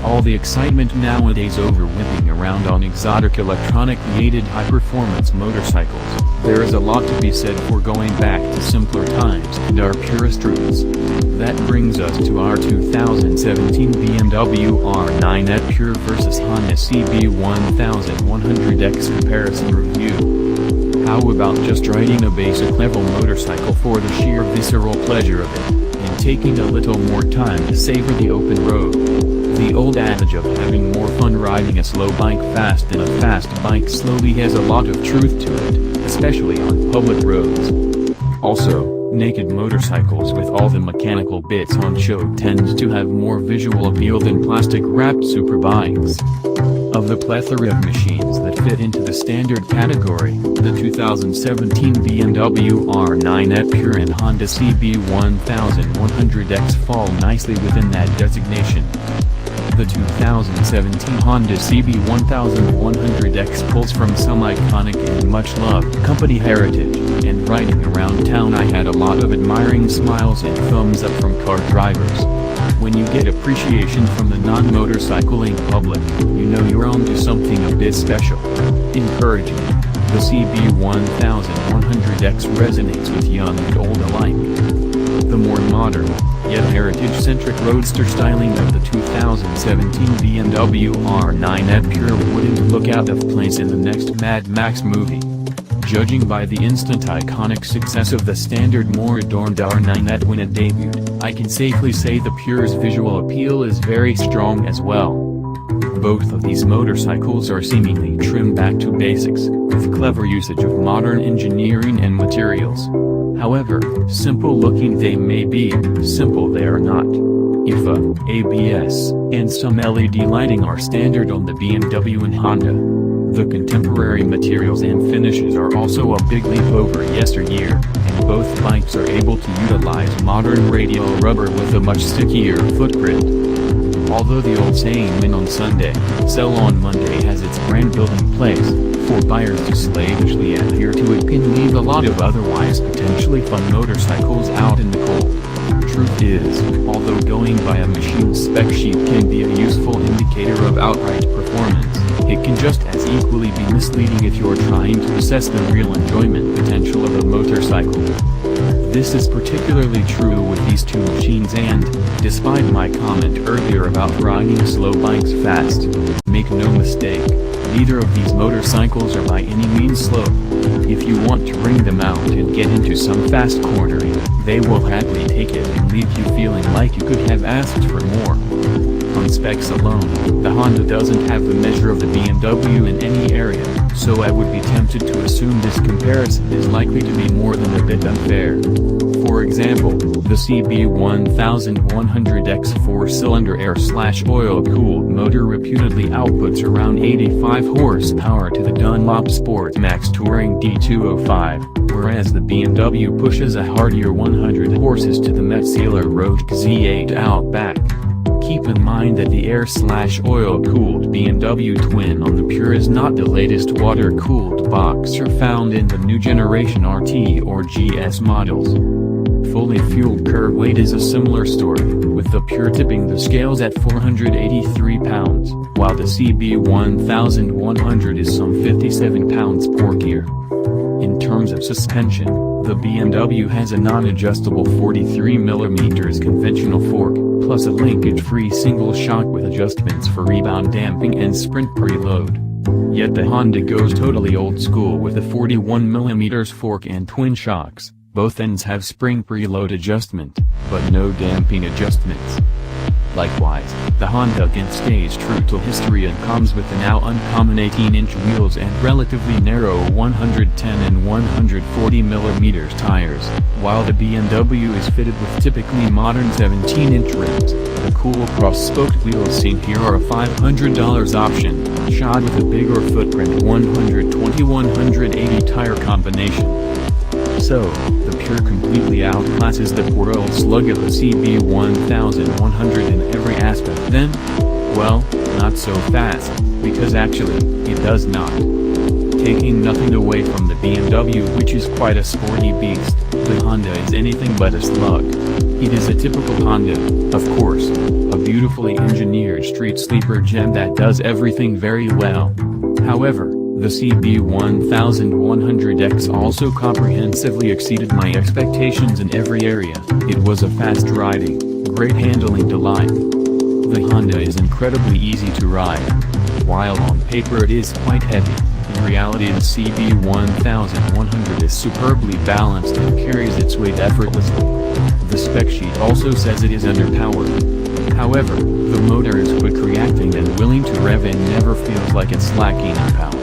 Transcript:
all the excitement nowadays over whipping around on exotic electronic-created high-performance motorcycles, there is a lot to be said for going back to simpler times and our purest roots. That brings us to our 2017 BMW R Ninet Pure vs Honda Cb1100X comparison review. How about just riding a basic level motorcycle for the sheer visceral pleasure of it, and taking a little more time to savor the open road? The old adage of having more fun riding a slow bike fast than a fast bike slowly has a lot of truth to it, especially on public roads. Also, naked motorcycles with all the mechanical bits on show tend to have more visual appeal than plastic-wrapped superbikes. Of the plethora of machines that fit into the standard category, the 2017 BMW R Ninet Pure and Honda Cb1100X fall nicely within that designation. The 2017 Honda Cb1100X pulls from some iconic and much-loved company heritage, and riding around town I had a lot of admiring smiles and thumbs up from car drivers. When you get appreciation from the non-motorcycling public, you know you're on to something a bit special. Encouraging. The Cb1100X resonates with young and old alike. The more modern, yet heritage-centric roadster styling of the 2017 BMW R Ninet Pure wouldn't look out of place in the next Mad Max movie. Judging by the instant iconic success of the standard more adorned R Ninet when it debuted, I can safely say the Pure's visual appeal is very strong as well. Both of these motorcycles are seemingly trimmed back to basics, with clever usage of modern engineering and materials. However, simple looking they may be, simple they are not. IFA, ABS, and some LED lighting are standard on the BMW and Honda. The contemporary materials and finishes are also a big leap over yesteryear, and both bikes are able to utilize modern radial rubber with a much stickier footprint. Although the old saying "win on Sunday, sell on Monday" has its brand-building place, for buyers to slavishly adhere to it can leave a lot of otherwise potentially fun motorcycles out in the cold. Truth is, although going by a machine spec sheet can be a useful indicator of outright performance, it can just as equally be misleading if you're trying to assess the real enjoyment potential of a motorcycle. This is particularly true with these two machines and, despite my comment earlier about riding slow bikes fast, make no mistake, neither of these motorcycles are by any means slow. If you want to bring them out and get into some fast cornering, they will happily take it and leave you feeling like you could have asked for more. On specs alone, the Honda doesn't have the measure of the BMW in any area, so I would be tempted to assume this comparison is likely to be more than a bit unfair. For example, the Cb1100X 4-cylinder air/oil-cooled motor reputedly outputs around 85 horsepower to the Dunlop Sport Max Touring D205, whereas the BMW pushes a heartier 100 horses to the Metzeler Rogue Z8 Outback. Keep in mind that the air/oil-cooled BMW twin on the Pure is not the latest water-cooled boxer found in the new generation RT or GS models. Fully fueled curb weight is a similar story, with the Pure tipping the scales at 483 pounds, while the Cb1100 is some 57 pounds per gear. In terms of suspension, the BMW has a non-adjustable 43mm conventional fork, plus a linkage-free single shock with adjustments for rebound damping and sprint preload. Yet the Honda goes totally old school with a 41mm fork and twin shocks. Both ends have spring preload adjustment, but no damping adjustments. Likewise, the Honda again stays true to history and comes with the now uncommon 18-inch wheels and relatively narrow 110 and 140mm tires, while the BMW is fitted with typically modern 17-inch rims. The cool cross-spoked wheels seen here are a $500 option, shod with a bigger footprint 120-180 tire combination. So, the Pure completely outclasses the poor old slug of the Cb1100 in every aspect then? Well, not so fast, because actually, it does not. Taking nothing away from the BMW, which is quite a sporty beast, the Honda is anything but a slug. It is a typical Honda, of course, a beautifully engineered street sleeper gem that does everything very well. However, the Cb1100X also comprehensively exceeded my expectations in every area. It was a fast riding, great handling delight. The Honda is incredibly easy to ride. While on paper it is quite heavy, in reality the Cb1100 is superbly balanced and carries its weight effortlessly. The spec sheet also says it is underpowered. However, the motor is quick reacting and willing to rev and never feels like it's lacking in power.